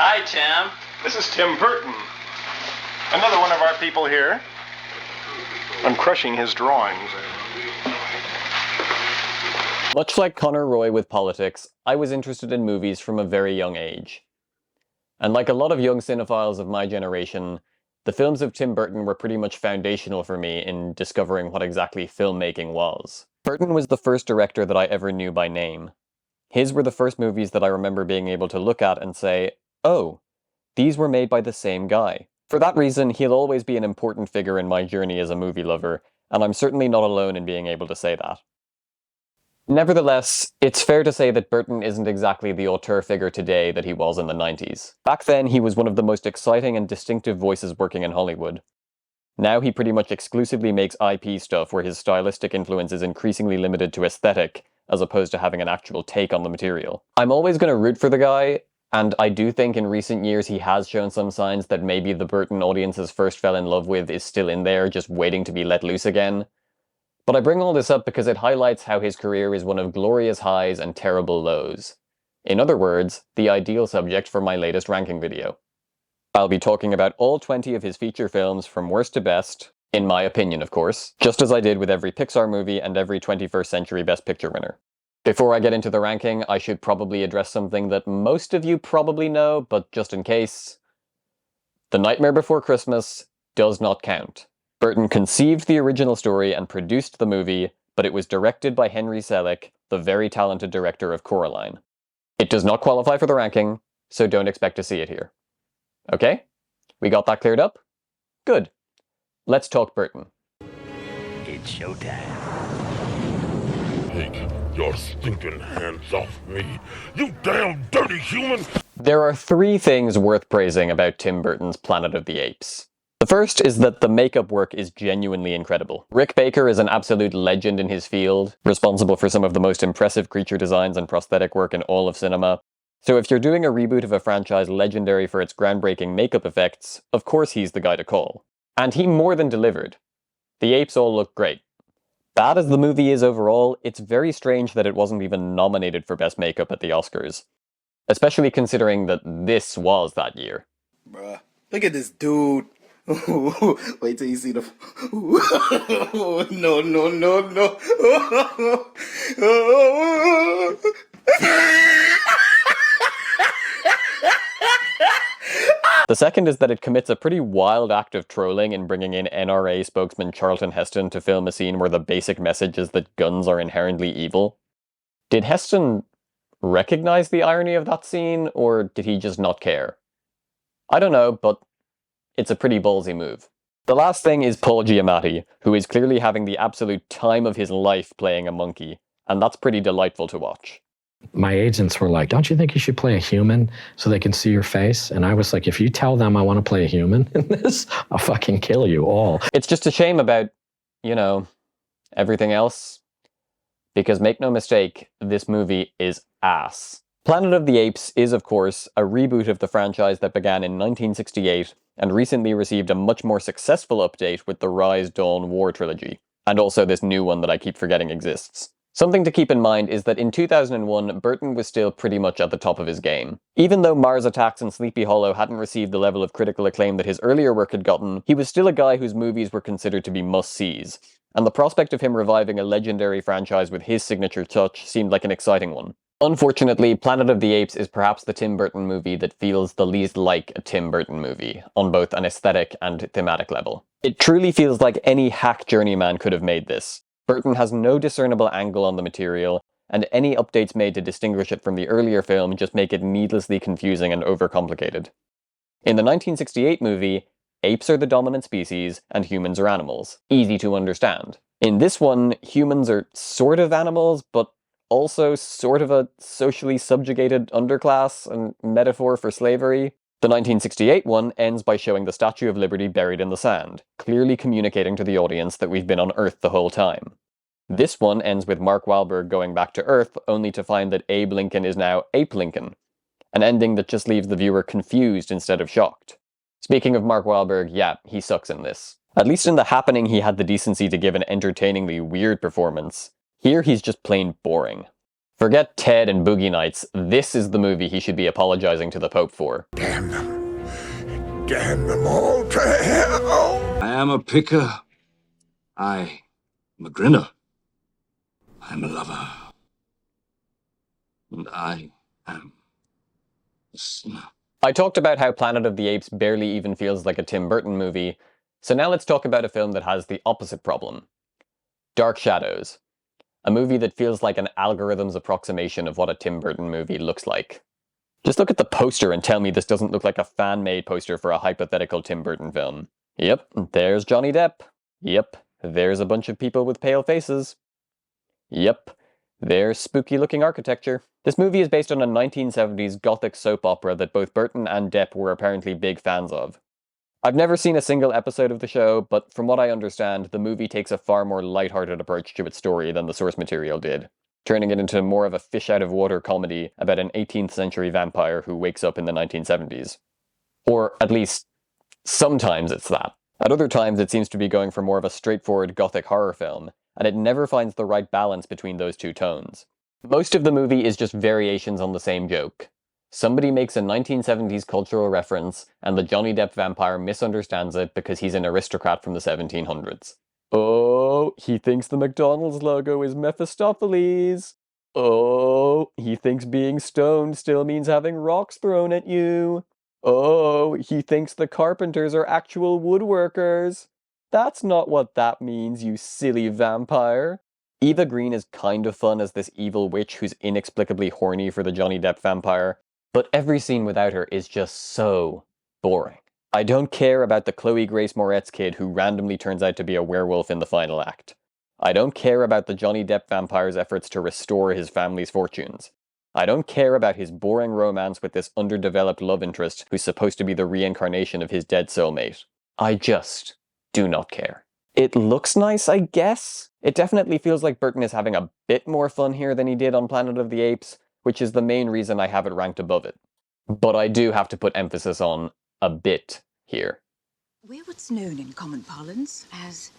Hi, Tim. This is Tim Burton. Another one of our people here. I'm crushing his drawings. Much like Connor Roy with politics, I was interested in movies from a very young age. And like a lot of young cinephiles of my generation, the films of Tim Burton were pretty much foundational for me in discovering what exactly filmmaking was. Burton was the first director that I ever knew by name. His were the first movies that I remember being able to look at and say, oh, these were made by the same guy. For that reason, he'll always be an important figure in my journey as a movie lover, and I'm certainly not alone in being able to say that. Nevertheless, it's fair to say that Burton isn't exactly the auteur figure today that he was in the 90s. Back then, he was one of the most exciting and distinctive voices working in Hollywood. Now he pretty much exclusively makes IP stuff where his stylistic influence is increasingly limited to aesthetic, as opposed to having an actual take on the material. I'm always going to root for the guy, and I do think in recent years he has shown some signs that maybe the Burton audiences first fell in love with is still in there, just waiting to be let loose again. But I bring all this up because it highlights how his career is one of glorious highs and terrible lows. In other words, the ideal subject for my latest ranking video. I'll be talking about all 20 of his feature films from worst to best, in my opinion of course, just as I did with every Pixar movie and every 21st Century Best Picture winner. Before I get into the ranking, I should probably address something that most of you probably know, but just in case. The Nightmare Before Christmas does not count. Burton conceived the original story and produced the movie, but it was directed by Henry Selick, the very talented director of Coraline. It does not qualify for the ranking, so don't expect to see it here. Okay? We got that cleared up? Good. Let's talk Burton. It's showtime. Take your stinking hands off me, you damn dirty human! There are three things worth praising about Tim Burton's Planet of the Apes. The first is that the makeup work is genuinely incredible. Rick Baker is an absolute legend in his field, responsible for some of the most impressive creature designs and prosthetic work in all of cinema. So if you're doing a reboot of a franchise legendary for its groundbreaking makeup effects, of course he's the guy to call. And he more than delivered. The apes all look great. Bad as the movie is overall, it's very strange that it wasn't even nominated for Best Makeup at the Oscars. Especially considering that this was that year. Bruh, look at this dude. Wait till you see the... No, no, no, no. The second is that it commits a pretty wild act of trolling in bringing in NRA spokesman Charlton Heston to film a scene where the basic message is that guns are inherently evil. Did Heston recognize the irony of that scene, or did he just not care? I don't know, but it's a pretty ballsy move. The last thing is Paul Giamatti, who is clearly having the absolute time of his life playing a monkey, and that's pretty delightful to watch. My agents were like, don't you think you should play a human so they can see your face? And I was like, if you tell them I want to play a human in this, I'll fucking kill you all. It's just a shame about, everything else. Because make no mistake, this movie is ass. Planet of the Apes is, of course, a reboot of the franchise that began in 1968 and recently received a much more successful update with the Rise, Dawn, War trilogy, and also this new one that I keep forgetting exists. Something to keep in mind is that in 2001, Burton was still pretty much at the top of his game. Even though Mars Attacks and Sleepy Hollow hadn't received the level of critical acclaim that his earlier work had gotten, he was still a guy whose movies were considered to be must-sees, and the prospect of him reviving a legendary franchise with his signature touch seemed like an exciting one. Unfortunately, Planet of the Apes is perhaps the Tim Burton movie that feels the least like a Tim Burton movie, on both an aesthetic and thematic level. It truly feels like any hack journeyman could have made this. Burton has no discernible angle on the material, and any updates made to distinguish it from the earlier film just make it needlessly confusing and overcomplicated. In the 1968 movie, apes are the dominant species, and humans are animals. Easy to understand. In this one, humans are sort of animals, but also sort of a socially subjugated underclass and metaphor for slavery. The 1968 one ends by showing the Statue of Liberty buried in the sand, clearly communicating to the audience that we've been on Earth the whole time. This one ends with Mark Wahlberg going back to Earth, only to find that Abe Lincoln is now Ape Lincoln, an ending that just leaves the viewer confused instead of shocked. Speaking of Mark Wahlberg, yeah, he sucks in this. At least in The Happening he had the decency to give an entertainingly weird performance. Here he's just plain boring. Forget Ted and Boogie Nights, this is the movie he should be apologizing to the Pope for. Damn them. Damn them all to hell! I am a picker. I am a grinner. I am a lover. And I am a sinner. I talked about how Planet of the Apes barely even feels like a Tim Burton movie, so now let's talk about a film that has the opposite problem. Dark Shadows. A movie that feels like an algorithm's approximation of what a Tim Burton movie looks like. Just look at the poster and tell me this doesn't look like a fan-made poster for a hypothetical Tim Burton film. Yep, there's Johnny Depp. Yep, there's a bunch of people with pale faces. Yep, there's spooky-looking architecture. This movie is based on a 1970s gothic soap opera that both Burton and Depp were apparently big fans of. I've never seen a single episode of the show, but from what I understand, the movie takes a far more lighthearted approach to its story than the source material did, turning it into more of a fish-out-of-water comedy about an 18th century vampire who wakes up in the 1970s. Or at least, sometimes it's that. At other times it seems to be going for more of a straightforward gothic horror film, and it never finds the right balance between those two tones. Most of the movie is just variations on the same joke. Somebody makes a 1970s cultural reference, and the Johnny Depp vampire misunderstands it because he's an aristocrat from the 1700s. Oh, he thinks the McDonald's logo is Mephistopheles. Oh, he thinks being stoned still means having rocks thrown at you. Oh, he thinks the carpenters are actual woodworkers. That's not what that means, you silly vampire. Eva Green is kind of fun as this evil witch who's inexplicably horny for the Johnny Depp vampire, but every scene without her is just so boring. I don't care about the Chloe Grace Moretz kid who randomly turns out to be a werewolf in the final act. I don't care about the Johnny Depp vampire's efforts to restore his family's fortunes. I don't care about his boring romance with this underdeveloped love interest who's supposed to be the reincarnation of his dead soulmate. I just do not care. It looks nice, I guess. It definitely feels like Burton is having a bit more fun here than he did on Planet of the Apes, which is the main reason I have it ranked above it. But I do have to put emphasis on a bit here. We're what's known in common parlance as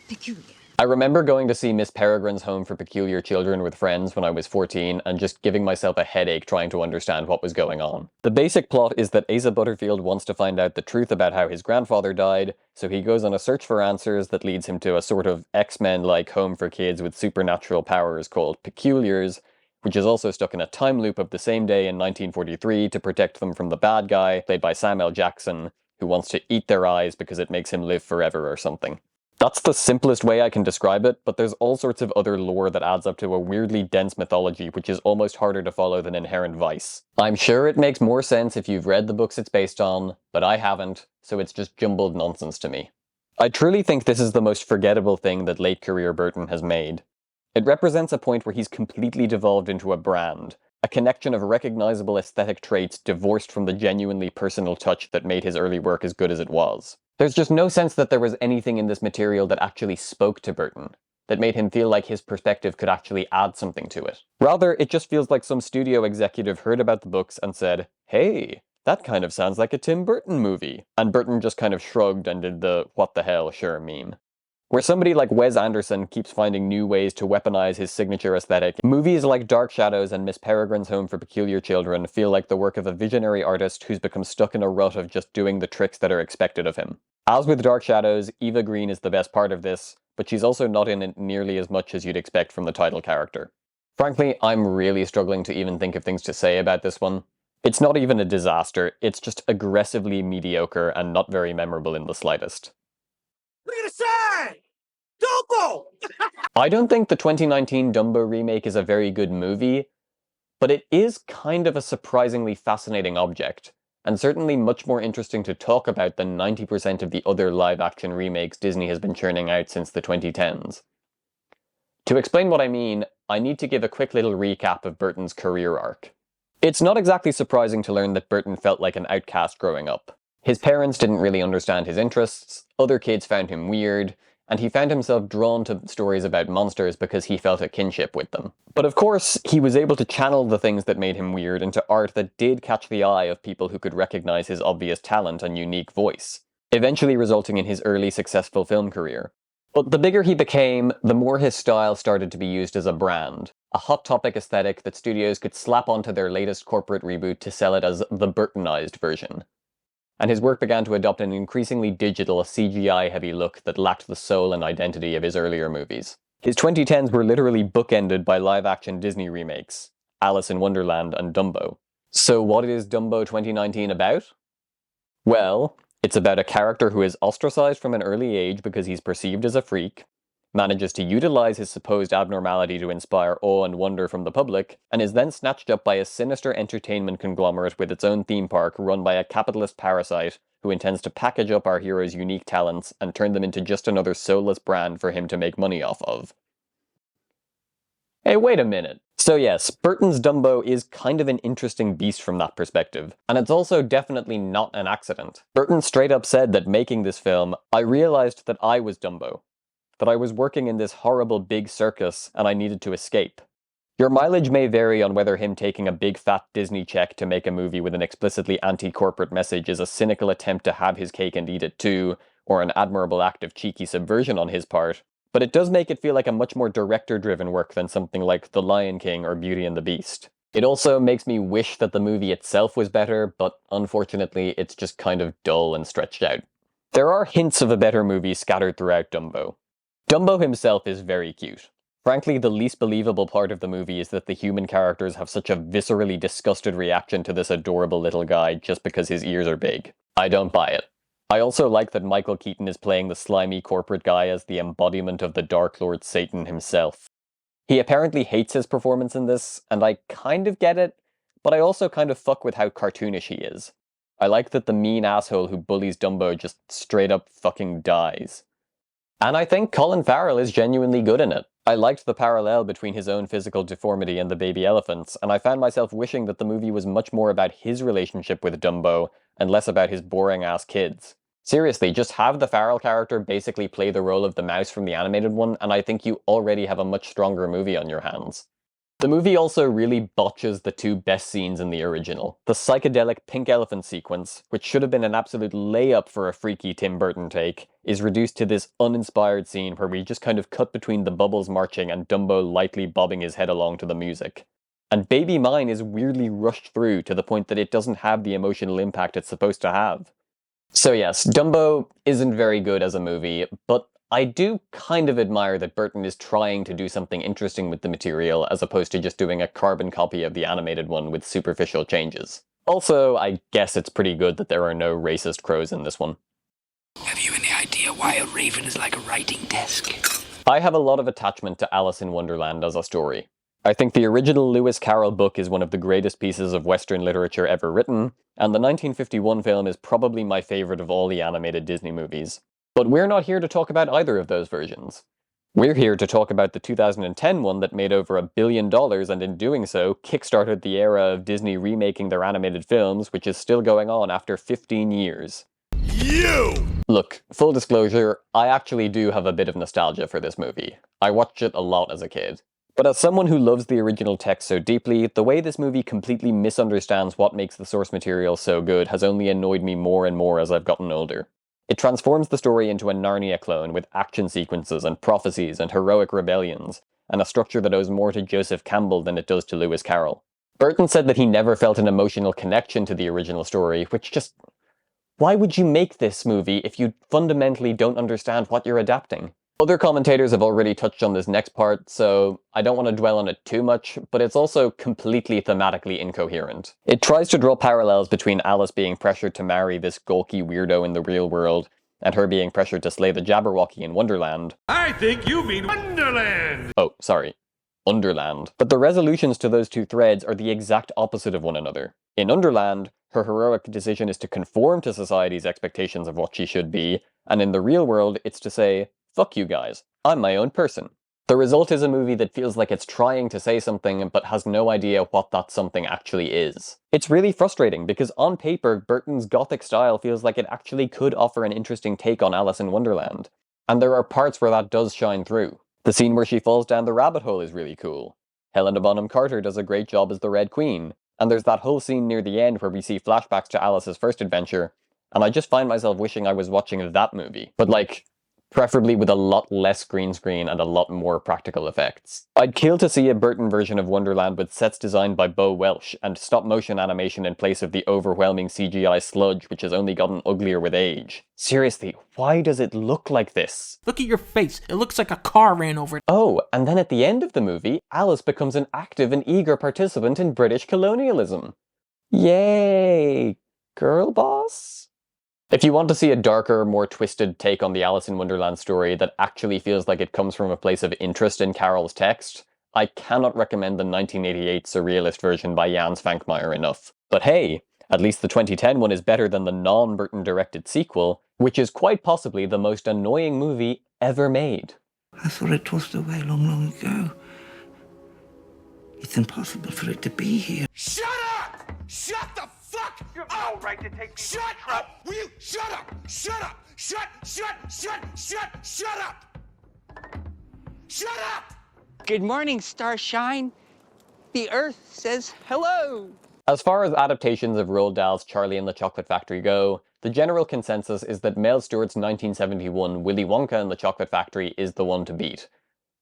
peculiar. I remember going to see Miss Peregrine's Home for Peculiar Children with friends when I was 14 and just giving myself a headache trying to understand what was going on. The basic plot is that Asa Butterfield wants to find out the truth about how his grandfather died, so he goes on a search for answers that leads him to a sort of X-Men-like home for kids with supernatural powers called Peculiars, which is also stuck in a time loop of the same day in 1943 to protect them from the bad guy, played by Samuel L. Jackson, who wants to eat their eyes because it makes him live forever or something. That's the simplest way I can describe it, but there's all sorts of other lore that adds up to a weirdly dense mythology which is almost harder to follow than Inherent Vice. I'm sure it makes more sense if you've read the books it's based on, but I haven't, so it's just jumbled nonsense to me. I truly think this is the most forgettable thing that late career Burton has made. It represents a point where he's completely devolved into a brand, a connection of recognizable aesthetic traits divorced from the genuinely personal touch that made his early work as good as it was. There's just no sense that there was anything in this material that actually spoke to Burton, that made him feel like his perspective could actually add something to it. Rather, it just feels like some studio executive heard about the books and said, "Hey, that kind of sounds like a Tim Burton movie." And Burton just kind of shrugged and did the "what the hell" sure meme. Where somebody like Wes Anderson keeps finding new ways to weaponize his signature aesthetic, movies like Dark Shadows and Miss Peregrine's Home for Peculiar Children feel like the work of a visionary artist who's become stuck in a rut of just doing the tricks that are expected of him. As with Dark Shadows, Eva Green is the best part of this, but she's also not in it nearly as much as you'd expect from the title character. Frankly, I'm really struggling to even think of things to say about this one. It's not even a disaster, it's just aggressively mediocre and not very memorable in the slightest. Look at the side! Dumbo! I don't think the 2019 Dumbo remake is a very good movie, but it is kind of a surprisingly fascinating object, and certainly much more interesting to talk about than 90% of the other live-action remakes Disney has been churning out since the 2010s. To explain what I mean, I need to give a quick little recap of Burton's career arc. It's not exactly surprising to learn that Burton felt like an outcast growing up. His parents didn't really understand his interests, other kids found him weird, and he found himself drawn to stories about monsters because he felt a kinship with them. But of course, he was able to channel the things that made him weird into art that did catch the eye of people who could recognize his obvious talent and unique voice, eventually resulting in his early successful film career. But the bigger he became, the more his style started to be used as a brand. A hot topic aesthetic that studios could slap onto their latest corporate reboot to sell it as the Burtonized version. And his work began to adopt an increasingly digital, CGI-heavy look that lacked the soul and identity of his earlier movies. His 2010s were literally bookended by live-action Disney remakes, Alice in Wonderland and Dumbo. So what is Dumbo 2019 about? Well, it's about a character who is ostracized from an early age because he's perceived as a freak, manages to utilize his supposed abnormality to inspire awe and wonder from the public, and is then snatched up by a sinister entertainment conglomerate with its own theme park run by a capitalist parasite who intends to package up our hero's unique talents and turn them into just another soulless brand for him to make money off of. Hey, wait a minute. So yes, Burton's Dumbo is kind of an interesting beast from that perspective, and it's also definitely not an accident. Burton straight up said that making this film, I realized that I was Dumbo. That I was working in this horrible big circus and I needed to escape. Your mileage may vary on whether him taking a big fat Disney check to make a movie with an explicitly anti-corporate message is a cynical attempt to have his cake and eat it too, or an admirable act of cheeky subversion on his part, but it does make it feel like a much more director-driven work than something like The Lion King or Beauty and the Beast. It also makes me wish that the movie itself was better, but unfortunately it's just kind of dull and stretched out. There are hints of a better movie scattered throughout Dumbo. Dumbo himself is very cute. Frankly, the least believable part of the movie is that the human characters have such a viscerally disgusted reaction to this adorable little guy just because his ears are big. I don't buy it. I also like that Michael Keaton is playing the slimy corporate guy as the embodiment of the Dark Lord Satan himself. He apparently hates his performance in this, and I kind of get it, but I also kind of fuck with how cartoonish he is. I like that the mean asshole who bullies Dumbo just straight up fucking dies. And I think Colin Farrell is genuinely good in it. I liked the parallel between his own physical deformity and the baby elephants, and I found myself wishing that the movie was much more about his relationship with Dumbo, and less about his boring-ass kids. Seriously, just have the Farrell character basically play the role of the mouse from the animated one, and I think you already have a much stronger movie on your hands. The movie also really botches the two best scenes in the original. The psychedelic pink elephant sequence, which should have been an absolute layup for a freaky Tim Burton take, is reduced to this uninspired scene where we just kind of cut between the bubbles marching and Dumbo lightly bobbing his head along to the music. And Baby Mine is weirdly rushed through to the point that it doesn't have the emotional impact it's supposed to have. So yes, Dumbo isn't very good as a movie, but I do kind of admire that Burton is trying to do something interesting with the material as opposed to just doing a carbon copy of the animated one with superficial changes. Also, I guess it's pretty good that there are no racist crows in this one. Have you any idea why a raven is like a writing desk? I have a lot of attachment to Alice in Wonderland as a story. I think the original Lewis Carroll book is one of the greatest pieces of Western literature ever written, and the 1951 film is probably my favorite of all the animated Disney movies. But we're not here to talk about either of those versions. We're here to talk about the 2010 one that made over $1 billion and in doing so kickstarted the era of Disney remaking their animated films, which is still going on after 15 years. You! Look, full disclosure, I actually do have a bit of nostalgia for this movie. I watched it a lot as a kid. But as someone who loves the original text so deeply, the way this movie completely misunderstands what makes the source material so good has only annoyed me more and more as I've gotten older. It transforms the story into a Narnia clone with action sequences and prophecies and heroic rebellions, and a structure that owes more to Joseph Campbell than it does to Lewis Carroll. Burton said that he never felt an emotional connection to the original story, which just... Why would you make this movie if you fundamentally don't understand what you're adapting? Other commentators have already touched on this next part, so I don't want to dwell on it too much, but it's also completely thematically incoherent. It tries to draw parallels between Alice being pressured to marry this gawky weirdo in the real world, and her being pressured to slay the Jabberwocky in Wonderland. I think you mean Wonderland! Oh, sorry. Underland. But the resolutions to those two threads are the exact opposite of one another. In Underland, her heroic decision is to conform to society's expectations of what she should be, and in the real world, it's to say, fuck you guys, I'm my own person. The result is a movie that feels like it's trying to say something but has no idea what that something actually is. It's really frustrating because on paper, Burton's gothic style feels like it actually could offer an interesting take on Alice in Wonderland. And there are parts where that does shine through. The scene where she falls down the rabbit hole is really cool. Helena Bonham Carter does a great job as the Red Queen. And there's that whole scene near the end where we see flashbacks to Alice's first adventure, and I just find myself wishing I was watching that movie. But like, preferably with a lot less green screen and a lot more practical effects. I'd kill to see a Burton version of Wonderland with sets designed by Bo Welsh and stop-motion animation in place of the overwhelming CGI sludge which has only gotten uglier with age. Seriously, why does it look like this? Look at your face. It looks like a car ran over it. Oh, and then at the end of the movie, Alice becomes an active and eager participant in British colonialism. Yay! Girl boss? If you want to see a darker, more twisted take on the Alice in Wonderland story that actually feels like it comes from a place of interest in Carol's text, I cannot recommend the 1988 surrealist version by Jan Svankmajer enough. But hey, at least the 2010 one is better than the non-Burton directed sequel, which is quite possibly the most annoying movie ever made. I thought it tossed away long, long ago. It's impossible for it to be here. Shut up! Shut the fuck! You have no right to take me. Shut up! Will you shut up? Shut up! Shut up! Shut up! Good morning, Starshine. The Earth says hello. As far as adaptations of Roald Dahl's Charlie and the Chocolate Factory go, the general consensus is that Mel Stewart's 1971 Willy Wonka and the Chocolate Factory is the one to beat.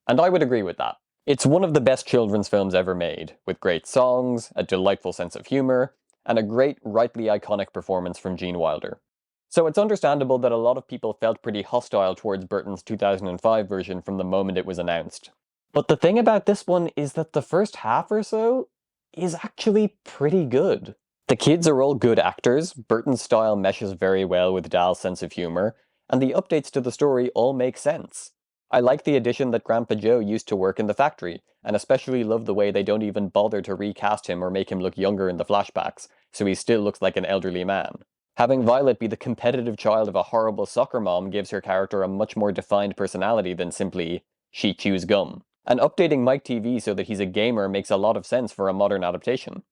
And I would agree with that. It's one of the best children's films ever made, with great songs, a delightful sense of humor, and a great, rightly iconic performance from Gene Wilder. So it's understandable that a lot of people felt pretty hostile towards Burton's 2005 version from the moment it was announced. But the thing about this one is that the first half or so is actually pretty good. The kids are all good actors, Burton's style meshes very well with Dahl's sense of humor, and the updates to the story all make sense. I like the addition that Grandpa Joe used to work in the factory, and especially love the way they don't even bother to recast him or make him look younger in the flashbacks, so he still looks like an elderly man. Having Violet be the competitive child of a horrible soccer mom gives her character a much more defined personality than simply, she chews gum. And updating Mike TV so that he's a gamer makes a lot of sense for a modern adaptation.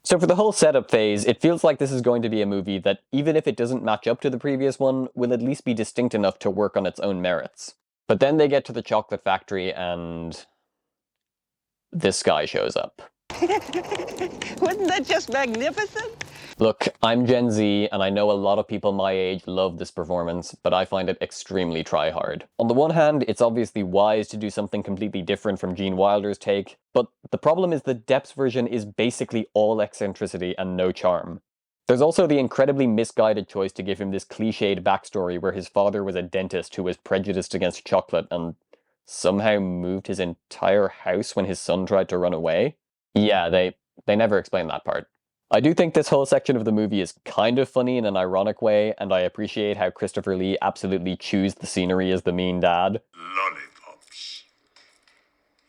So for the whole setup phase, it feels like this is going to be a movie that, even if it doesn't match up to the previous one, will at least be distinct enough to work on its own merits. But then they get to the Chocolate Factory and this guy shows up. Wasn't that just magnificent? Look, I'm Gen Z, and I know a lot of people my age love this performance, but I find it extremely try-hard. On the one hand, it's obviously wise to do something completely different from Gene Wilder's take, but the problem is that Depp's version is basically all eccentricity and no charm. There's also the incredibly misguided choice to give him this cliched backstory where his father was a dentist who was prejudiced against chocolate and somehow moved his entire house when his son tried to run away. Yeah, they never explain that part. I do think this whole section of the movie is kind of funny in an ironic way, and I appreciate how Christopher Lee absolutely chews the scenery as the mean dad. Lollipops.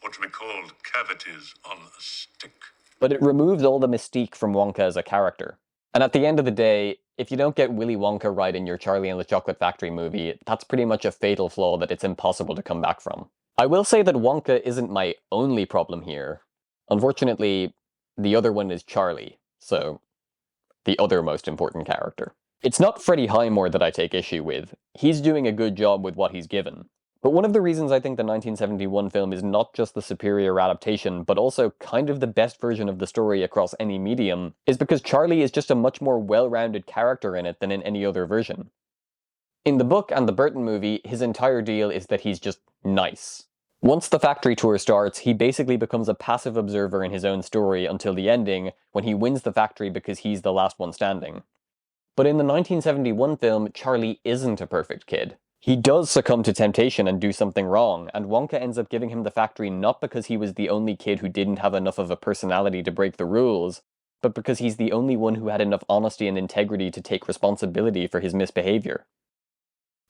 What we call cavities on a stick. But it removes all the mystique from Wonka as a character. And at the end of the day, if you don't get Willy Wonka right in your Charlie and the Chocolate Factory movie, that's pretty much a fatal flaw that it's impossible to come back from. I will say that Wonka isn't my only problem here. Unfortunately, the other one is Charlie. So, the other most important character. It's not Freddie Highmore that I take issue with. He's doing a good job with what he's given. But one of the reasons I think the 1971 film is not just the superior adaptation, but also kind of the best version of the story across any medium, is because Charlie is just a much more well-rounded character in it than in any other version. In the book and the Burton movie, his entire deal is that he's just nice. Once the factory tour starts, he basically becomes a passive observer in his own story until the ending, when he wins the factory because he's the last one standing. But in the 1971 film, Charlie isn't a perfect kid. He does succumb to temptation and do something wrong, and Wonka ends up giving him the factory not because he was the only kid who didn't have enough of a personality to break the rules, but because he's the only one who had enough honesty and integrity to take responsibility for his misbehavior.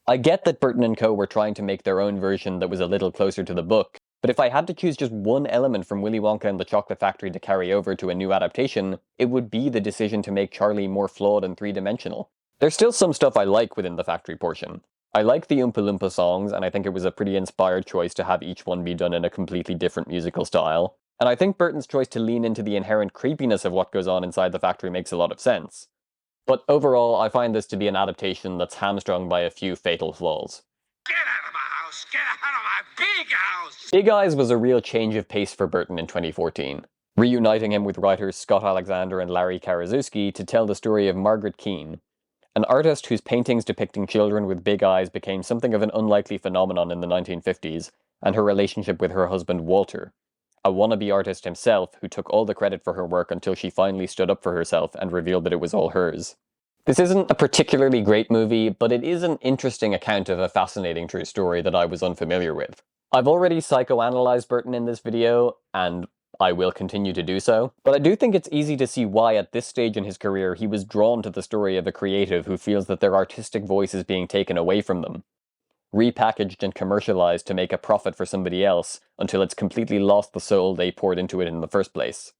I get that Burton and Co. were trying to make their own version that was a little closer to the book, but if I had to choose just one element from Willy Wonka and the Chocolate Factory to carry over to a new adaptation, it would be the decision to make Charlie more flawed and three-dimensional. There's still some stuff I like within the factory portion. I like the Oompa Loompa songs, and I think it was a pretty inspired choice to have each one be done in a completely different musical style. And I think Burton's choice to lean into the inherent creepiness of what goes on inside the factory makes a lot of sense. But overall, I find this to be an adaptation that's hamstrung by a few fatal flaws. Get out of my house! Get out of my big house! Big Eyes was a real change of pace for Burton in 2014, reuniting him with writers Scott Alexander and Larry Karaszewski to tell the story of Margaret Keane, an artist whose paintings depicting children with big eyes became something of an unlikely phenomenon in the 1950s, and her relationship with her husband Walter, a wannabe artist himself who took all the credit for her work until she finally stood up for herself and revealed that it was all hers. This isn't a particularly great movie, but it is an interesting account of a fascinating true story that I was unfamiliar with. I've already psychoanalyzed Burton in this video, and I will continue to do so, but I do think it's easy to see why at this stage in his career he was drawn to the story of a creative who feels that their artistic voice is being taken away from them, repackaged and commercialized to make a profit for somebody else until it's completely lost the soul they poured into it in the first place.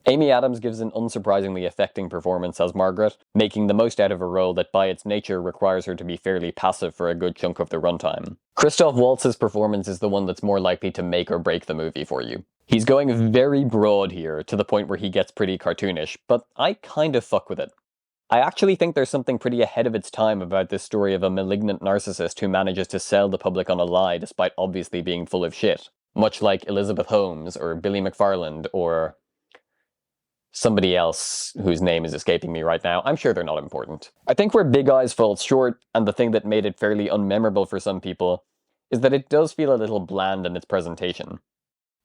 Amy Adams gives an unsurprisingly affecting performance as Margaret, making the most out of a role that by its nature requires her to be fairly passive for a good chunk of the runtime. Christoph Waltz's performance is the one that's more likely to make or break the movie for you. He's going very broad here, to the point where he gets pretty cartoonish, but I kind of fuck with it. I actually think there's something pretty ahead of its time about this story of a malignant narcissist who manages to sell the public on a lie despite obviously being full of shit. Much like Elizabeth Holmes, or Billy McFarland, or somebody else whose name is escaping me right now. I'm sure they're not important. I think where Big Eyes falls short, and the thing that made it fairly unmemorable for some people, is that it does feel a little bland in its presentation.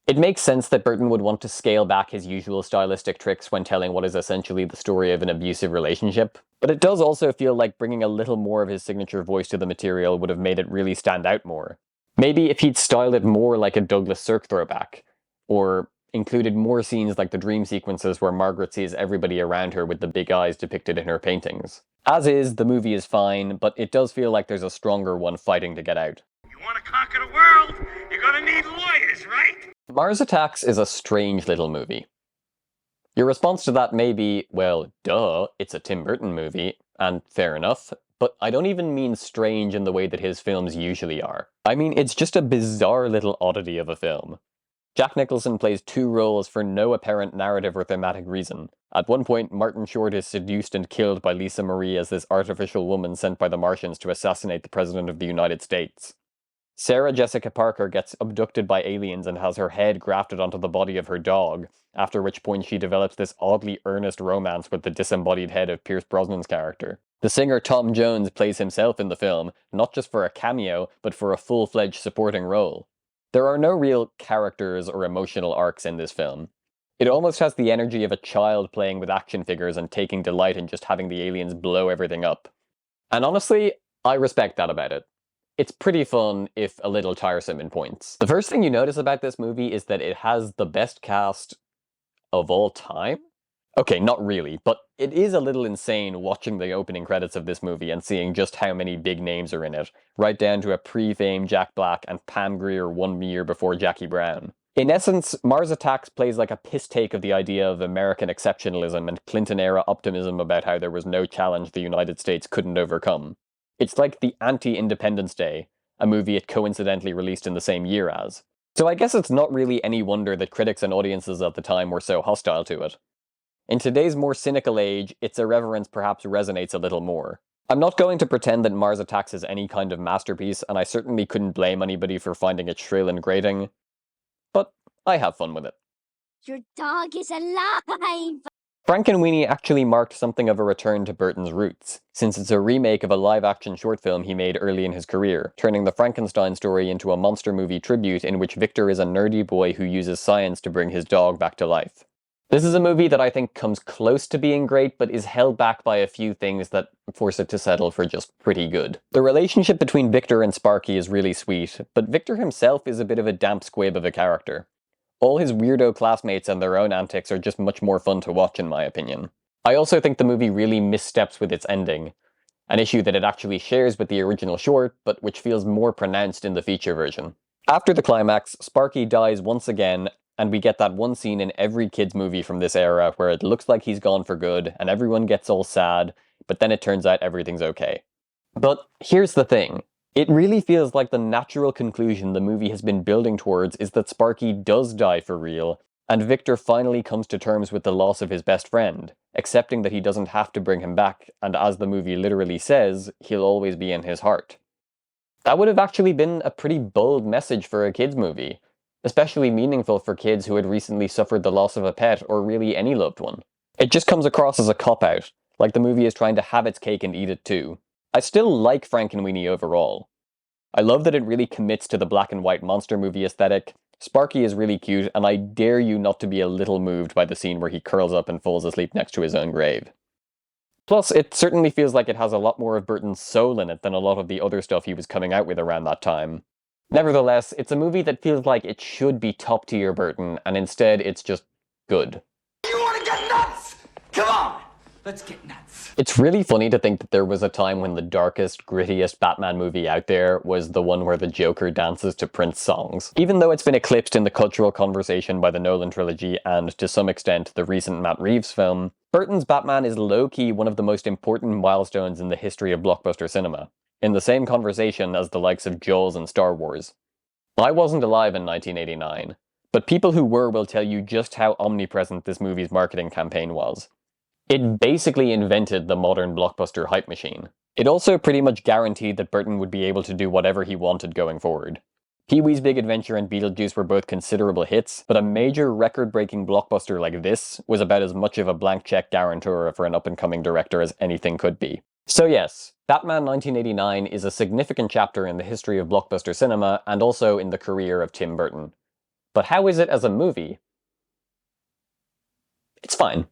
It makes sense that Burton would want to scale back his usual stylistic tricks when telling what is essentially the story of an abusive relationship, but it does also feel like bringing a little more of his signature voice to the material would have made it really stand out more. Maybe if he'd styled it more like a Douglas Sirk throwback, or included more scenes like the dream sequences where Margaret sees everybody around her with the big eyes depicted in her paintings. As is, the movie is fine, but it does feel like there's a stronger one fighting to get out. You want to conquer the world? You're gonna need lawyers, right? Mars Attacks is a strange little movie. Your response to that may be, well, duh, it's a Tim Burton movie, and fair enough, but I don't even mean strange in the way that his films usually are. I mean, it's just a bizarre little oddity of a film. Jack Nicholson plays two roles for no apparent narrative or thematic reason. At one point, Martin Short is seduced and killed by Lisa Marie as this artificial woman sent by the Martians to assassinate the President of the United States. Sarah Jessica Parker gets abducted by aliens and has her head grafted onto the body of her dog, after which point she develops this oddly earnest romance with the disembodied head of Pierce Brosnan's character. The singer Tom Jones plays himself in the film, not just for a cameo, but for a full-fledged supporting role. There are no real characters or emotional arcs in this film. It almost has the energy of a child playing with action figures and taking delight in just having the aliens blow everything up. And honestly, I respect that about it. It's pretty fun, if a little tiresome in points. The first thing you notice about this movie is that it has the best cast of all time? Okay, not really, but it is a little insane watching the opening credits of this movie and seeing just how many big names are in it, right down to a pre-fame Jack Black and Pam Grier 1 year before Jackie Brown. In essence, Mars Attacks plays like a piss take of the idea of American exceptionalism and Clinton-era optimism about how there was no challenge the United States couldn't overcome. It's like the anti-Independence Day, a movie it coincidentally released in the same year as. So I guess it's not really any wonder that critics and audiences at the time were so hostile to it. In today's more cynical age, its irreverence perhaps resonates a little more. I'm not going to pretend that Mars Attacks is any kind of masterpiece, and I certainly couldn't blame anybody for finding it shrill and grating, but I have fun with it. Your dog is alive! Frankenweenie actually marked something of a return to Burton's roots, since it's a remake of a live-action short film he made early in his career, turning the Frankenstein story into a monster movie tribute in which Victor is a nerdy boy who uses science to bring his dog back to life. This is a movie that I think comes close to being great, but is held back by a few things that force it to settle for just pretty good. The relationship between Victor and Sparky is really sweet, but Victor himself is a bit of a damp squib of a character. All his weirdo classmates and their own antics are just much more fun to watch in my opinion. I also think the movie really missteps with its ending, an issue that it actually shares with the original short, but which feels more pronounced in the feature version. After the climax, Sparky dies once again, and we get that one scene in every kid's movie from this era where it looks like he's gone for good, and everyone gets all sad, but then it turns out everything's okay. But here's the thing. It really feels like the natural conclusion the movie has been building towards is that Sparky does die for real, and Victor finally comes to terms with the loss of his best friend, accepting that he doesn't have to bring him back, and as the movie literally says, he'll always be in his heart. That would have actually been a pretty bold message for a kids' movie, especially meaningful for kids who had recently suffered the loss of a pet or really any loved one. It just comes across as a cop-out, like the movie is trying to have its cake and eat it too. I still like Frankenweenie overall. I love that it really commits to the black and white monster movie aesthetic. Sparky is really cute, and I dare you not to be a little moved by the scene where he curls up and falls asleep next to his own grave. Plus, it certainly feels like it has a lot more of Burton's soul in it than a lot of the other stuff he was coming out with around that time. Nevertheless, it's a movie that feels like it should be top tier Burton, and instead it's just good. You want to get nuts? Come on, let's get nuts. It's really funny to think that there was a time when the darkest, grittiest Batman movie out there was the one where the Joker dances to Prince songs. Even though it's been eclipsed in the cultural conversation by the Nolan trilogy and, to some extent, the recent Matt Reeves film, Burton's Batman is low-key one of the most important milestones in the history of blockbuster cinema, in the same conversation as the likes of Jaws and Star Wars. I wasn't alive in 1989, but people who were will tell you just how omnipresent this movie's marketing campaign was. It basically invented the modern blockbuster hype machine. It also pretty much guaranteed that Burton would be able to do whatever he wanted going forward. Pee-wee's Big Adventure and Beetlejuice were both considerable hits, but a major record-breaking blockbuster like this was about as much of a blank check guarantor for an up-and-coming director as anything could be. So yes, Batman 1989 is a significant chapter in the history of blockbuster cinema and also in the career of Tim Burton. But how is it as a movie? It's fine.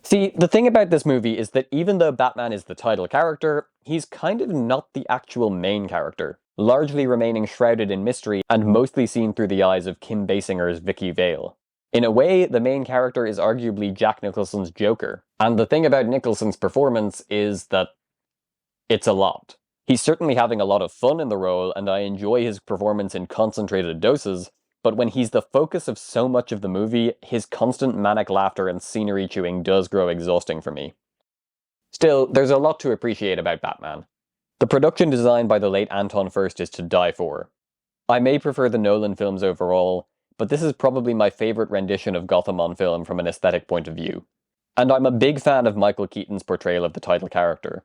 See, the thing about this movie is that even though Batman is the title character, he's kind of not the actual main character, largely remaining shrouded in mystery and mostly seen through the eyes of Kim Basinger's Vicky Vale. In a way, the main character is arguably Jack Nicholson's Joker, and the thing about Nicholson's performance is that it's a lot. He's certainly having a lot of fun in the role, and I enjoy his performance in concentrated doses, but when he's the focus of so much of the movie, his constant manic laughter and scenery chewing does grow exhausting for me. Still, there's a lot to appreciate about Batman. The production design by the late Anton Furst is to die for. I may prefer the Nolan films overall, but this is probably my favourite rendition of Gotham on film from an aesthetic point of view. And I'm a big fan of Michael Keaton's portrayal of the title character.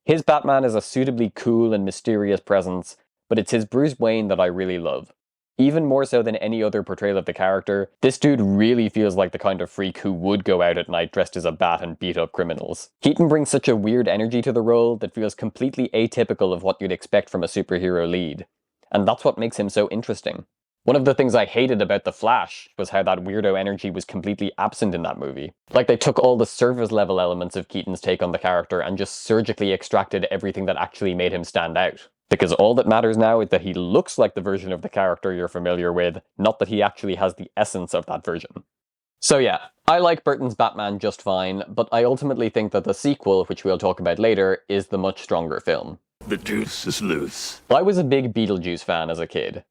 His Batman is a suitably cool and mysterious presence, but it's his Bruce Wayne that I really love. Even more so than any other portrayal of the character, this dude really feels like the kind of freak who would go out at night dressed as a bat and beat up criminals. Keaton brings such a weird energy to the role that feels completely atypical of what you'd expect from a superhero lead. And that's what makes him so interesting. One of the things I hated about The Flash was how that weirdo energy was completely absent in that movie. Like they took all the surface level elements of Keaton's take on the character and just surgically extracted everything that actually made him stand out. Because all that matters now is that he looks like the version of the character you're familiar with, not that he actually has the essence of that version. So yeah, I like Burton's Batman just fine, but I ultimately think that the sequel, which we'll talk about later, is the much stronger film. The juice is loose. I was a big Beetlejuice fan as a kid.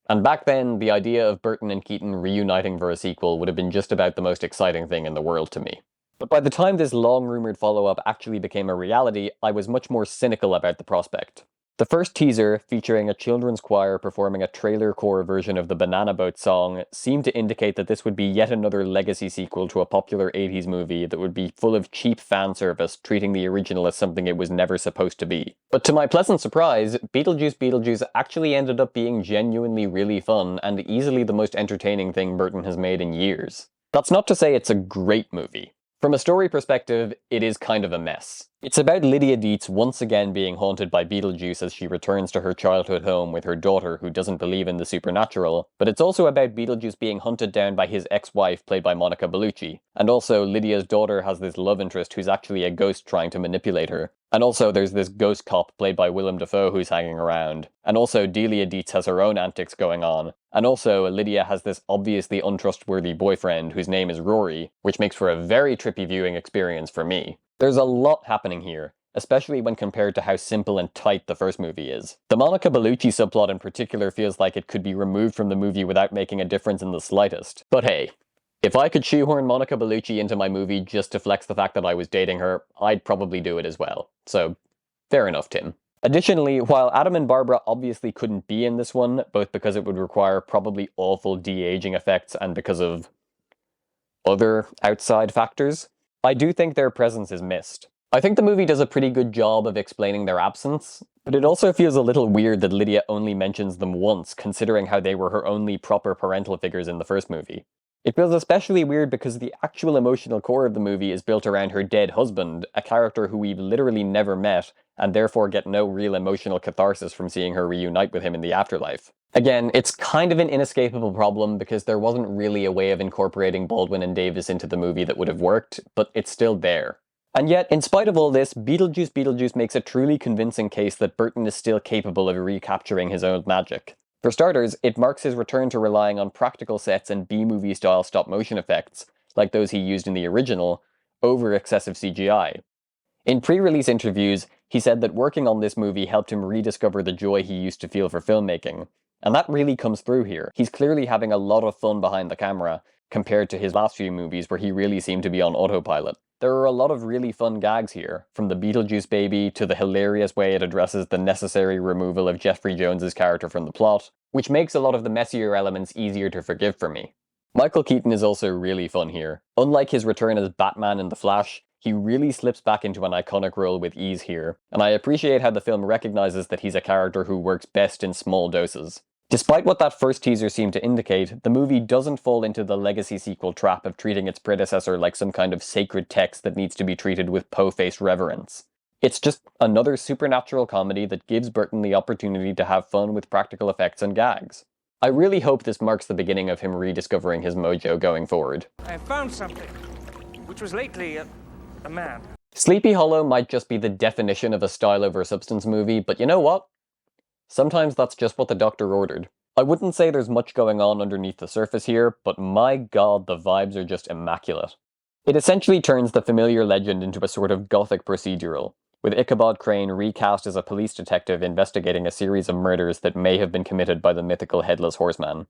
And back then, the idea of Burton and Keaton reuniting for a sequel would have been just about the most exciting thing in the world to me. But by the time this long-rumoured follow-up actually became a reality, I was much more cynical about the prospect. The first teaser, featuring a children's choir performing a trailer-core version of the Banana Boat song, seemed to indicate that this would be yet another legacy sequel to a popular 80s movie that would be full of cheap fan service, treating the original as something it was never supposed to be. But to my pleasant surprise, Beetlejuice Beetlejuice actually ended up being genuinely really fun and easily the most entertaining thing Burton has made in years. That's not to say it's a great movie. From a story perspective, it is kind of a mess. It's about Lydia Dietz once again being haunted by Beetlejuice as she returns to her childhood home with her daughter who doesn't believe in the supernatural, but it's also about Beetlejuice being hunted down by his ex-wife played by Monica Bellucci, and also Lydia's daughter has this love interest who's actually a ghost trying to manipulate her. And also there's this ghost cop played by Willem Dafoe who's hanging around. And also Delia Dietz has her own antics going on. And also Lydia has this obviously untrustworthy boyfriend whose name is Rory, which makes for a very trippy viewing experience for me. There's a lot happening here, especially when compared to how simple and tight the first movie is. The Monica Bellucci subplot in particular feels like it could be removed from the movie without making a difference in the slightest. But hey, if I could shoehorn Monica Bellucci into my movie just to flex the fact that I was dating her, I'd probably do it as well. So, fair enough, Tim. Additionally, while Adam and Barbara obviously couldn't be in this one, both because it would require probably awful de-aging effects and because of other outside factors, I do think their presence is missed. I think the movie does a pretty good job of explaining their absence, but it also feels a little weird that Lydia only mentions them once, considering how they were her only proper parental figures in the first movie. It feels especially weird because the actual emotional core of the movie is built around her dead husband, a character who we've literally never met, and therefore get no real emotional catharsis from seeing her reunite with him in the afterlife. Again, it's kind of an inescapable problem because there wasn't really a way of incorporating Baldwin and Davis into the movie that would have worked, but it's still there. And yet, in spite of all this, Beetlejuice Beetlejuice makes a truly convincing case that Burton is still capable of recapturing his own magic. For starters, it marks his return to relying on practical sets and B-movie style stop-motion effects, like those he used in the original, over excessive CGI. In pre-release interviews, he said that working on this movie helped him rediscover the joy he used to feel for filmmaking, and that really comes through here. He's clearly having a lot of fun behind the camera, compared to his last few movies where he really seemed to be on autopilot. There are a lot of really fun gags here, from the Beetlejuice baby to the hilarious way it addresses the necessary removal of Jeffrey Jones's character from the plot, which makes a lot of the messier elements easier to forgive for me. Michael Keaton is also really fun here. Unlike his return as Batman in The Flash, he really slips back into an iconic role with ease here, and I appreciate how the film recognizes that he's a character who works best in small doses. Despite what that first teaser seemed to indicate, the movie doesn't fall into the legacy sequel trap of treating its predecessor like some kind of sacred text that needs to be treated with po-faced reverence. It's just another supernatural comedy that gives Burton the opportunity to have fun with practical effects and gags. I really hope this marks the beginning of him rediscovering his mojo going forward. I found something, which was lately a man. Sleepy Hollow might just be the definition of a style over substance movie, but you know what? Sometimes that's just what the doctor ordered. I wouldn't say there's much going on underneath the surface here, but my god, the vibes are just immaculate. It essentially turns the familiar legend into a sort of gothic procedural, with Ichabod Crane recast as a police detective investigating a series of murders that may have been committed by the mythical Headless Horseman.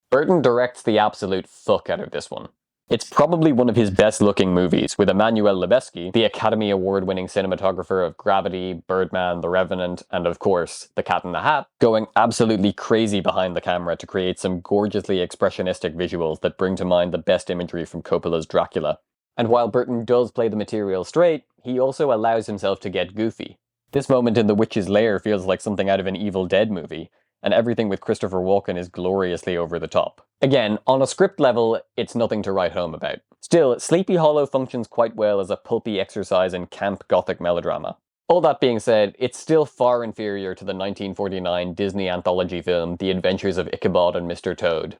Burton directs the absolute fuck out of this one. It's probably one of his best-looking movies, with Emmanuel Lubezki, the Academy Award-winning cinematographer of Gravity, Birdman, The Revenant, and of course, The Cat in the Hat, going absolutely crazy behind the camera to create some gorgeously expressionistic visuals that bring to mind the best imagery from Coppola's Dracula. And while Burton does play the material straight, he also allows himself to get goofy. This moment in The Witch's Lair feels like something out of an Evil Dead movie, and everything with Christopher Walken is gloriously over the top. Again, on a script level, it's nothing to write home about. Still, Sleepy Hollow functions quite well as a pulpy exercise in camp gothic melodrama. All that being said, it's still far inferior to the 1949 Disney anthology film The Adventures of Ichabod and Mr. Toad.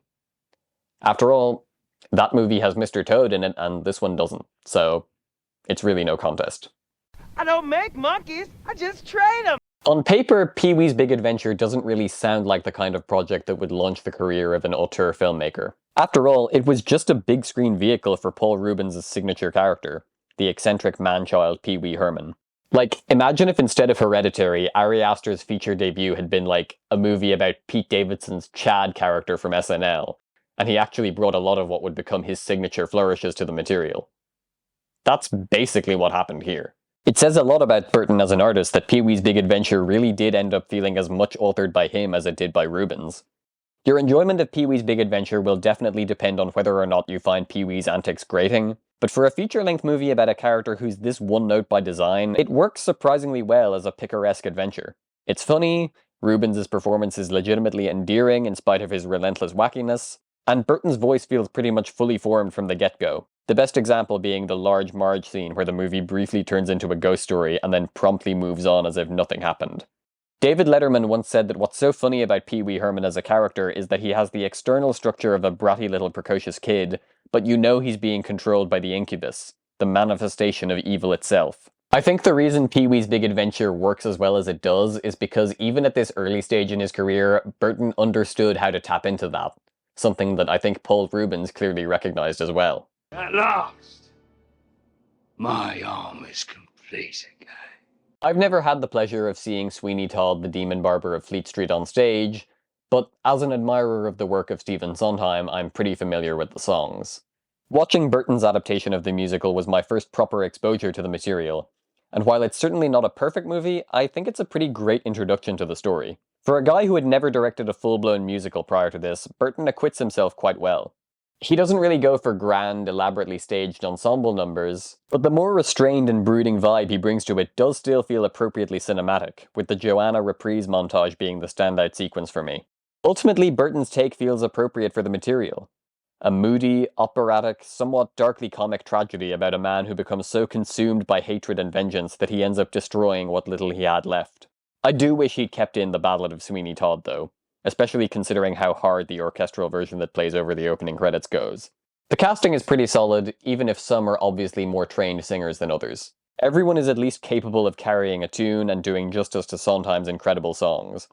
After all, that movie has Mr. Toad in it, and this one doesn't, so it's really no contest. I don't make monkeys, I just train them. On paper, Pee-wee's Big Adventure doesn't really sound like the kind of project that would launch the career of an auteur filmmaker. After all, it was just a big screen vehicle for Paul Rubens' signature character, the eccentric man-child Pee-wee Herman. Like, imagine if instead of Hereditary, Ari Aster's feature debut had been like a movie about Pete Davidson's Chad character from SNL, and he actually brought a lot of what would become his signature flourishes to the material. That's basically what happened here. It says a lot about Burton as an artist that Pee-wee's Big Adventure really did end up feeling as much authored by him as it did by Rubens. Your enjoyment of Pee-wee's Big Adventure will definitely depend on whether or not you find Pee-wee's antics grating, but for a feature-length movie about a character who's this one-note by design, it works surprisingly well as a picaresque adventure. It's funny, Rubens' performance is legitimately endearing in spite of his relentless wackiness, and Burton's voice feels pretty much fully formed from the get-go. The best example being the large Marge scene where the movie briefly turns into a ghost story and then promptly moves on as if nothing happened. David Letterman once said that what's so funny about Pee-wee Herman as a character is that he has the external structure of a bratty little precocious kid, but you know he's being controlled by the incubus, the manifestation of evil itself. I think the reason Pee-wee's Big Adventure works as well as it does is because even at this early stage in his career, Burton understood how to tap into that, something that I think Paul Rubens clearly recognized as well. At last, my arm is complete again. I've never had the pleasure of seeing Sweeney Todd, the Demon Barber of Fleet Street on stage, but as an admirer of the work of Stephen Sondheim, I'm pretty familiar with the songs. Watching Burton's adaptation of the musical was my first proper exposure to the material, and while it's certainly not a perfect movie, I think it's a pretty great introduction to the story. For a guy who had never directed a full-blown musical prior to this, Burton acquits himself quite well. He doesn't really go for grand, elaborately staged ensemble numbers, but the more restrained and brooding vibe he brings to it does still feel appropriately cinematic, with the Joanna reprise montage being the standout sequence for me. Ultimately, Burton's take feels appropriate for the material. A moody, operatic, somewhat darkly comic tragedy about a man who becomes so consumed by hatred and vengeance that he ends up destroying what little he had left. I do wish he'd kept in the Ballad of Sweeney Todd, though, especially considering how hard the orchestral version that plays over the opening credits goes. The casting is pretty solid, even if some are obviously more trained singers than others. Everyone is at least capable of carrying a tune and doing justice to Sondheim's incredible songs.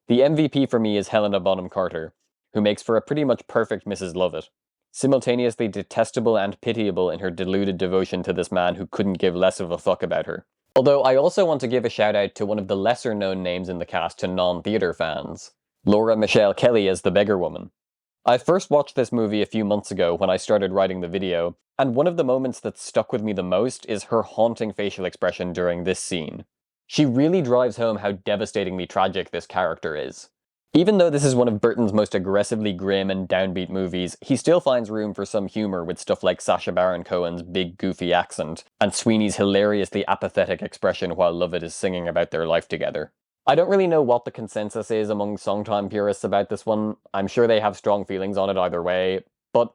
The MVP for me is Helena Bonham Carter, who makes for a pretty much perfect Mrs. Lovett, simultaneously detestable and pitiable in her deluded devotion to this man who couldn't give less of a fuck about her. Although I also want to give a shout out to one of the lesser known names in the cast to non-theatre fans, Laura Michelle Kelly as the beggar woman. I first watched this movie a few months ago when I started writing the video, and one of the moments that stuck with me the most is her haunting facial expression during this scene. She really drives home how devastatingly tragic this character is. Even though this is one of Burton's most aggressively grim and downbeat movies, he still finds room for some humor with stuff like Sacha Baron Cohen's big goofy accent, and Sweeney's hilariously apathetic expression while Lovett is singing about their life together. I don't really know what the consensus is among Sondheim purists about this one. I'm sure they have strong feelings on it either way, but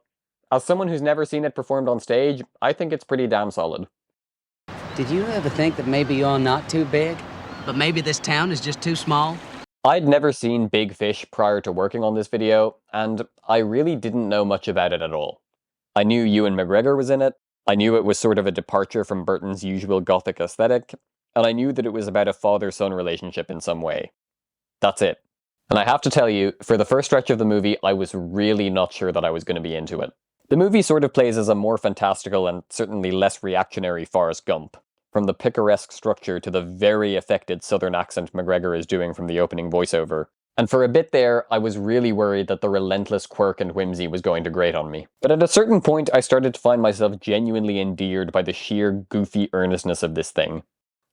as someone who's never seen it performed on stage, I think it's pretty damn solid. Did you ever think that maybe you're not too big? But maybe this town is just too small? I'd never seen Big Fish prior to working on this video, and I really didn't know much about it at all. I knew Ewan McGregor was in it, I knew it was sort of a departure from Burton's usual gothic aesthetic, and I knew that it was about a father-son relationship in some way. That's it. And I have to tell you, for the first stretch of the movie, I was really not sure that I was going to be into it. The movie sort of plays as a more fantastical and certainly less reactionary Forrest Gump, from the picaresque structure to the very affected southern accent McGregor is doing from the opening voiceover. And for a bit there, I was really worried that the relentless quirk and whimsy was going to grate on me. But at a certain point, I started to find myself genuinely endeared by the sheer goofy earnestness of this thing.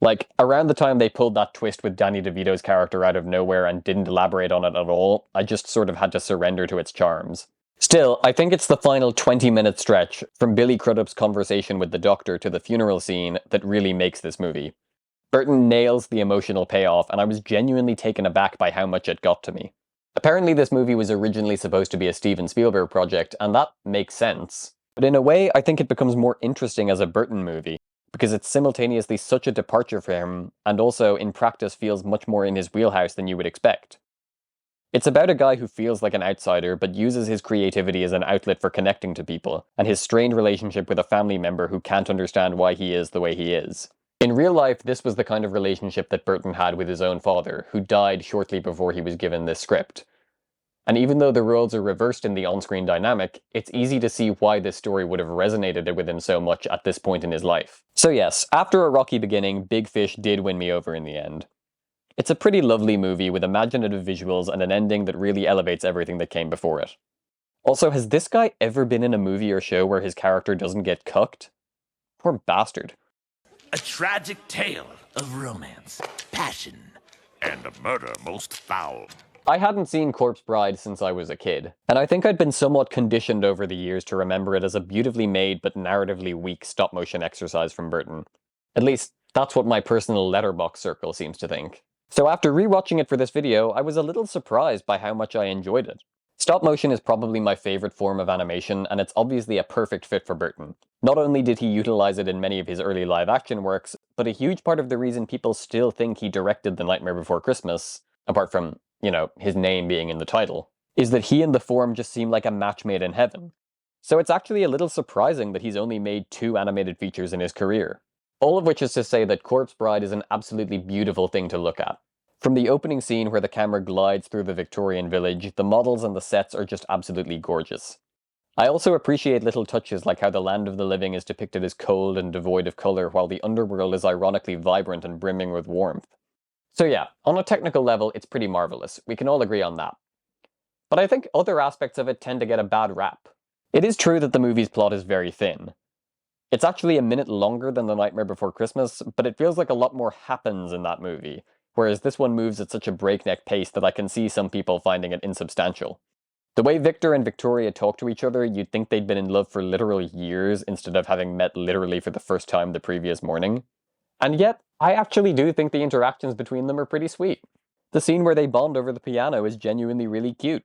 Like, around the time they pulled that twist with Danny DeVito's character out of nowhere and didn't elaborate on it at all, I just sort of had to surrender to its charms. Still, I think it's the final 20-minute stretch, from Billy Crudup's conversation with the doctor to the funeral scene, that really makes this movie. Burton nails the emotional payoff, and I was genuinely taken aback by how much it got to me. Apparently this movie was originally supposed to be a Steven Spielberg project, and that makes sense. But in a way, I think it becomes more interesting as a Burton movie, because it's simultaneously such a departure for him, and also in practice feels much more in his wheelhouse than you would expect. It's about a guy who feels like an outsider, but uses his creativity as an outlet for connecting to people, and his strained relationship with a family member who can't understand why he is the way he is. In real life, this was the kind of relationship that Burton had with his own father, who died shortly before he was given this script. And even though the roles are reversed in the on-screen dynamic, it's easy to see why this story would have resonated with him so much at this point in his life. So yes, after a rocky beginning, Big Fish did win me over in the end. It's a pretty lovely movie with imaginative visuals and an ending that really elevates everything that came before it. Also, has this guy ever been in a movie or show where his character doesn't get cucked? Poor bastard. A tragic tale of romance, passion, and a murder most foul. I hadn't seen Corpse Bride since I was a kid, and I think I'd been somewhat conditioned over the years to remember it as a beautifully made but narratively weak stop-motion exercise from Burton. At least, that's what my personal letterbox circle seems to think. So after rewatching it for this video, I was a little surprised by how much I enjoyed it. Stop motion is probably my favorite form of animation, and it's obviously a perfect fit for Burton. Not only did he utilize it in many of his early live-action works, but a huge part of the reason people still think he directed The Nightmare Before Christmas, apart from, his name being in the title, is that he and the form just seem like a match made in heaven. So it's actually a little surprising that he's only made 2 animated features in his career. All of which is to say that Corpse Bride is an absolutely beautiful thing to look at. From the opening scene where the camera glides through the Victorian village, the models and the sets are just absolutely gorgeous. I also appreciate little touches like how the land of the living is depicted as cold and devoid of colour, while the underworld is ironically vibrant and brimming with warmth. So yeah, on a technical level, it's pretty marvellous. We can all agree on that. But I think other aspects of it tend to get a bad rap. It is true that the movie's plot is very thin. It's actually a minute longer than The Nightmare Before Christmas, but it feels like a lot more happens in that movie, whereas this one moves at such a breakneck pace that I can see some people finding it insubstantial. The way Victor and Victoria talk to each other, you'd think they'd been in love for literal years instead of having met literally for the first time the previous morning. And yet, I actually do think the interactions between them are pretty sweet. The scene where they bond over the piano is genuinely really cute.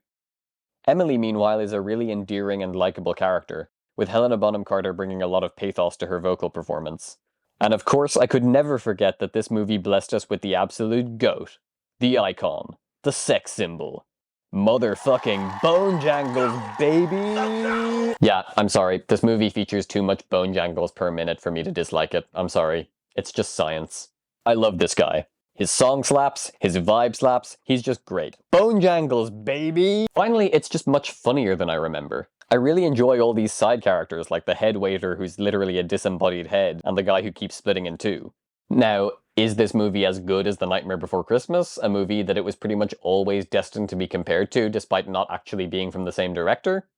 Emily, meanwhile, is a really endearing and likable character, with Helena Bonham Carter bringing a lot of pathos to her vocal performance. And of course, I could never forget that this movie blessed us with the absolute GOAT, the icon, the sex symbol, motherfucking Bone Jangles, baby! Yeah, I'm sorry, this movie features too much Bone Jangles per minute for me to dislike it. I'm sorry. It's just science. I love this guy. His song slaps, his vibe slaps, he's just great. Bone Jangles, baby! Finally, it's just much funnier than I remember. I really enjoy all these side characters, like the head waiter who's literally a disembodied head, and the guy who keeps splitting in two. Now, is this movie as good as The Nightmare Before Christmas, a movie that it was pretty much always destined to be compared to, despite not actually being from the same director?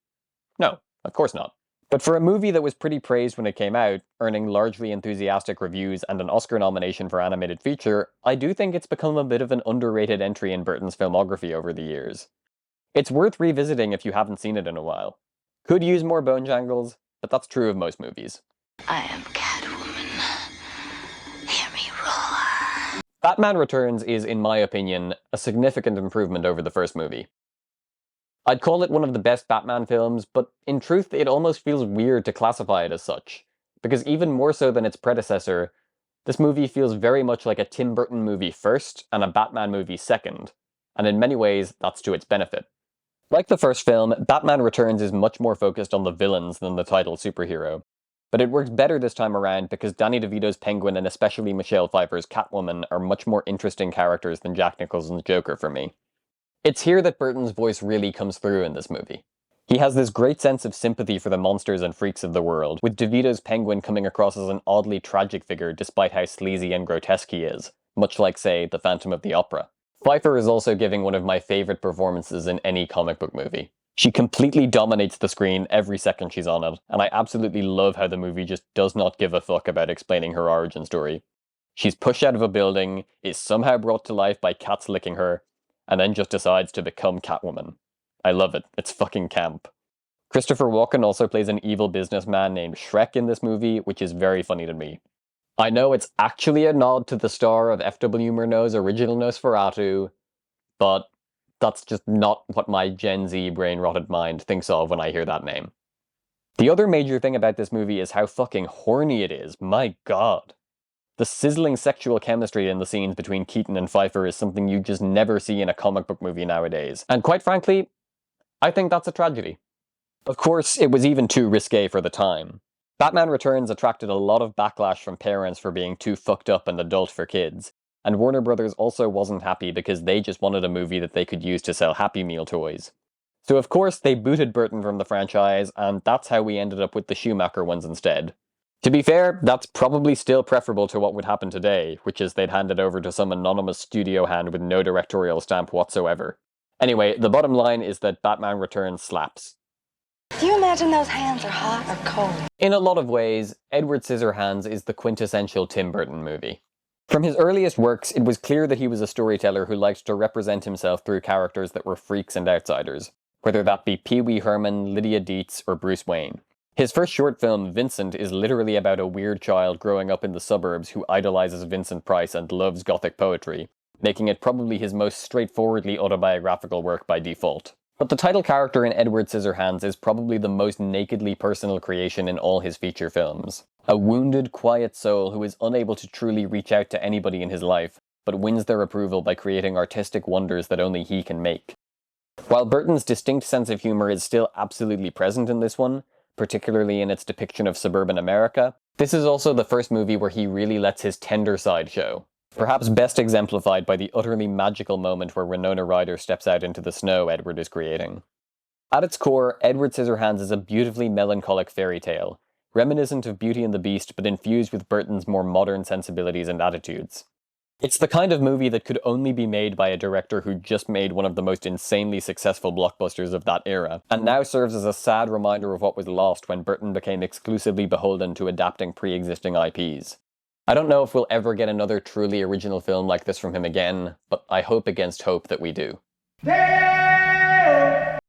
No, of course not. But for a movie that was pretty praised when it came out, earning largely enthusiastic reviews and an Oscar nomination for animated feature, I do think it's become a bit of an underrated entry in Burton's filmography over the years. It's worth revisiting if you haven't seen it in a while. Could use more Bone Jangles, but that's true of most movies. I am Catwoman. Hear me roar. Batman Returns is, in my opinion, a significant improvement over the first movie. I'd call it one of the best Batman films, but in truth it almost feels weird to classify it as such, because even more so than its predecessor, this movie feels very much like a Tim Burton movie first and a Batman movie second, and in many ways that's to its benefit. Like the first film, Batman Returns is much more focused on the villains than the title superhero, but it works better this time around because Danny DeVito's Penguin and especially Michelle Pfeiffer's Catwoman are much more interesting characters than Jack Nicholson's Joker for me. It's here that Burton's voice really comes through in this movie. He has this great sense of sympathy for the monsters and freaks of the world, with DeVito's Penguin coming across as an oddly tragic figure despite how sleazy and grotesque he is, much like, say, the Phantom of the Opera. Pfeiffer is also giving one of my favourite performances in any comic book movie. She completely dominates the screen every second she's on it, and I absolutely love how the movie just does not give a fuck about explaining her origin story. She's pushed out of a building, is somehow brought to life by cats licking her, and then just decides to become Catwoman. I love it. It's fucking camp. Christopher Walken also plays an evil businessman named Shrek in this movie, which is very funny to me. I know it's actually a nod to the star of F.W. Murnau's original Nosferatu, but that's just not what my Gen Z brain-rotted mind thinks of when I hear that name. The other major thing about this movie is how fucking horny it is, my god. The sizzling sexual chemistry in the scenes between Keaton and Pfeiffer is something you just never see in a comic book movie nowadays, and quite frankly, I think that's a tragedy. Of course, it was even too risque for the time. Batman Returns attracted a lot of backlash from parents for being too fucked up and adult for kids, and Warner Brothers also wasn't happy because they just wanted a movie that they could use to sell Happy Meal toys. So of course they booted Burton from the franchise, and that's how we ended up with the Schumacher ones instead. To be fair, that's probably still preferable to what would happen today, which is they'd hand it over to some anonymous studio hand with no directorial stamp whatsoever. Anyway, the bottom line is that Batman Returns slaps. Do you imagine those hands are hot or cold? In a lot of ways, Edward Scissorhands is the quintessential Tim Burton movie. From his earliest works, it was clear that he was a storyteller who liked to represent himself through characters that were freaks and outsiders, whether that be Pee Wee Herman, Lydia Dietz, or Bruce Wayne. His first short film, Vincent, is literally about a weird child growing up in the suburbs who idolizes Vincent Price and loves Gothic poetry, making it probably his most straightforwardly autobiographical work by default. But the title character in Edward Scissorhands is probably the most nakedly personal creation in all his feature films. A wounded, quiet soul who is unable to truly reach out to anybody in his life, but wins their approval by creating artistic wonders that only he can make. While Burton's distinct sense of humor is still absolutely present in this one, particularly in its depiction of suburban America, this is also the first movie where he really lets his tender side show. Perhaps best exemplified by the utterly magical moment where Winona Ryder steps out into the snow Edward is creating. At its core, Edward Scissorhands is a beautifully melancholic fairy tale, reminiscent of Beauty and the Beast but infused with Burton's more modern sensibilities and attitudes. It's the kind of movie that could only be made by a director who just made one of the most insanely successful blockbusters of that era, and now serves as a sad reminder of what was lost when Burton became exclusively beholden to adapting pre-existing IPs. I don't know if we'll ever get another truly original film like this from him again, but I hope against hope that we do.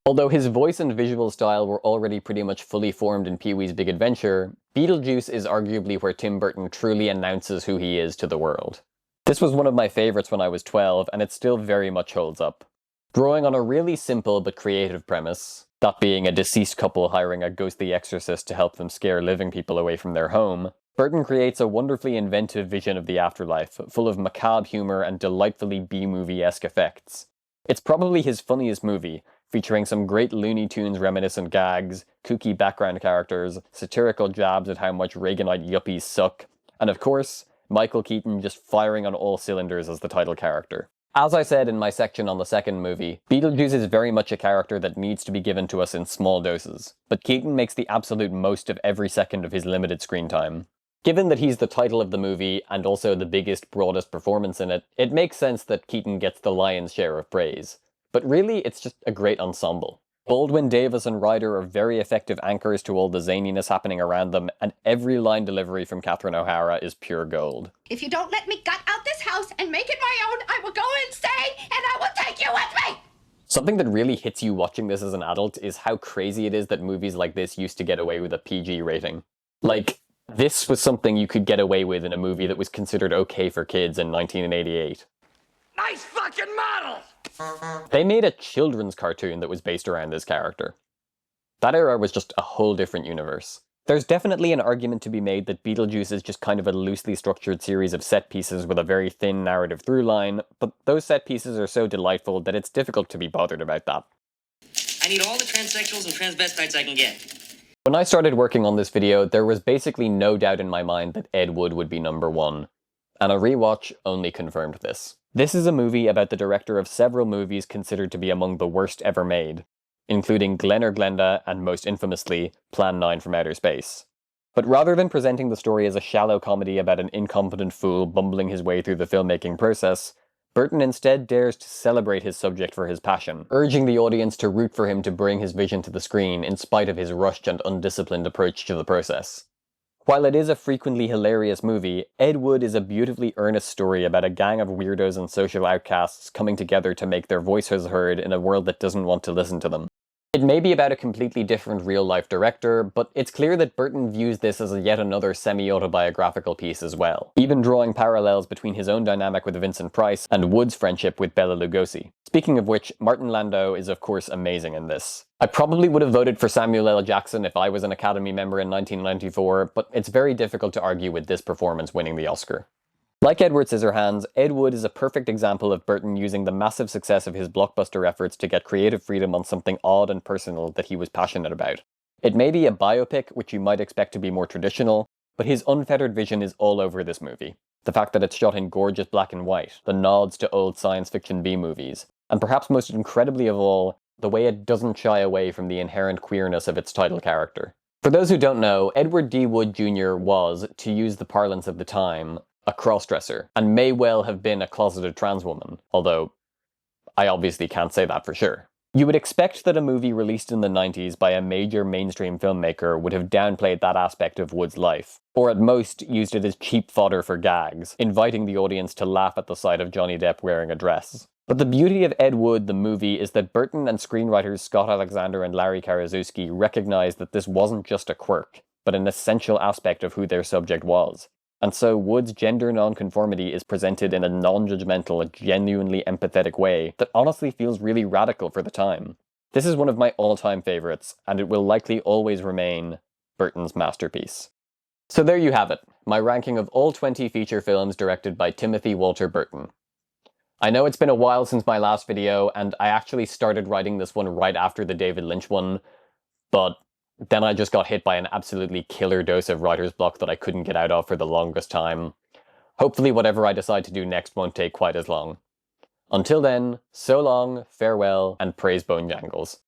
Although his voice and visual style were already pretty much fully formed in Pee-wee's Big Adventure, Beetlejuice is arguably where Tim Burton truly announces who he is to the world. This was one of my favourites when I was 12, and it still very much holds up. Drawing on a really simple but creative premise, that being a deceased couple hiring a ghostly exorcist to help them scare living people away from their home, Burton creates a wonderfully inventive vision of the afterlife, full of macabre humor and delightfully B-movie-esque effects. It's probably his funniest movie, featuring some great Looney Tunes reminiscent gags, kooky background characters, satirical jabs at how much Reaganite yuppies suck, and of course, Michael Keaton just firing on all cylinders as the title character. As I said in my section on the second movie, Beetlejuice is very much a character that needs to be given to us in small doses, but Keaton makes the absolute most of every second of his limited screen time. Given that he's the title of the movie and also the biggest, broadest performance in it, it makes sense that Keaton gets the lion's share of praise. But really, it's just a great ensemble. Baldwin, Davis, and Ryder are very effective anchors to all the zaniness happening around them, and every line delivery from Catherine O'Hara is pure gold. If you don't let me gut out this house and make it my own, I will go insane and I will take you with me! Something that really hits you watching this as an adult is how crazy it is that movies like this used to get away with a PG rating. Like, this was something you could get away with in a movie that was considered okay for kids in 1988. Nice fucking model! They made a children's cartoon that was based around this character. That era was just a whole different universe. There's definitely an argument to be made that Beetlejuice is just kind of a loosely structured series of set pieces with a very thin narrative through line, but those set pieces are so delightful that it's difficult to be bothered about that. I need all the transsexuals and transvestites I can get. When I started working on this video, there was basically no doubt in my mind that Ed Wood would be number one, and a rewatch only confirmed this. This is a movie about the director of several movies considered to be among the worst ever made, including Glen or Glenda and most infamously, Plan 9 from Outer Space. But rather than presenting the story as a shallow comedy about an incompetent fool bumbling his way through the filmmaking process, Burton instead dares to celebrate his subject for his passion, urging the audience to root for him to bring his vision to the screen in spite of his rushed and undisciplined approach to the process. While it is a frequently hilarious movie, Ed Wood is a beautifully earnest story about a gang of weirdos and social outcasts coming together to make their voices heard in a world that doesn't want to listen to them. It may be about a completely different real-life director, but it's clear that Burton views this as yet another semi-autobiographical piece as well, even drawing parallels between his own dynamic with Vincent Price and Wood's friendship with Bela Lugosi. Speaking of which, Martin Landau is of course amazing in this. I probably would have voted for Samuel L. Jackson if I was an Academy member in 1994, but it's very difficult to argue with this performance winning the Oscar. Like Edward Scissorhands, Ed Wood is a perfect example of Burton using the massive success of his blockbuster efforts to get creative freedom on something odd and personal that he was passionate about. It may be a biopic, which you might expect to be more traditional, but his unfettered vision is all over this movie. The fact that it's shot in gorgeous black and white, the nods to old science fiction B-movies, and perhaps most incredibly of all, the way it doesn't shy away from the inherent queerness of its title character. For those who don't know, Edward D. Wood Jr. was, to use the parlance of the time, a crossdresser, and may well have been a closeted trans woman, although I obviously can't say that for sure. You would expect that a movie released in the 90s by a major mainstream filmmaker would have downplayed that aspect of Wood's life, or at most used it as cheap fodder for gags, inviting the audience to laugh at the sight of Johnny Depp wearing a dress. But the beauty of Ed Wood, the movie, is that Burton and screenwriters Scott Alexander and Larry Karaszewski recognized that this wasn't just a quirk, but an essential aspect of who their subject was. And so Wood's gender nonconformity is presented in a non-judgmental, genuinely empathetic way that honestly feels really radical for the time. This is one of my all-time favorites, and it will likely always remain Burton's masterpiece. So there you have it, my ranking of all 20 feature films directed by Timothy Walter Burton. I know it's been a while since my last video, and I actually started writing this one right after the David Lynch one, but then I just got hit by an absolutely killer dose of writer's block that I couldn't get out of for the longest time. Hopefully whatever I decide to do next won't take quite as long. Until then, so long, farewell, and praise Bone Jangles.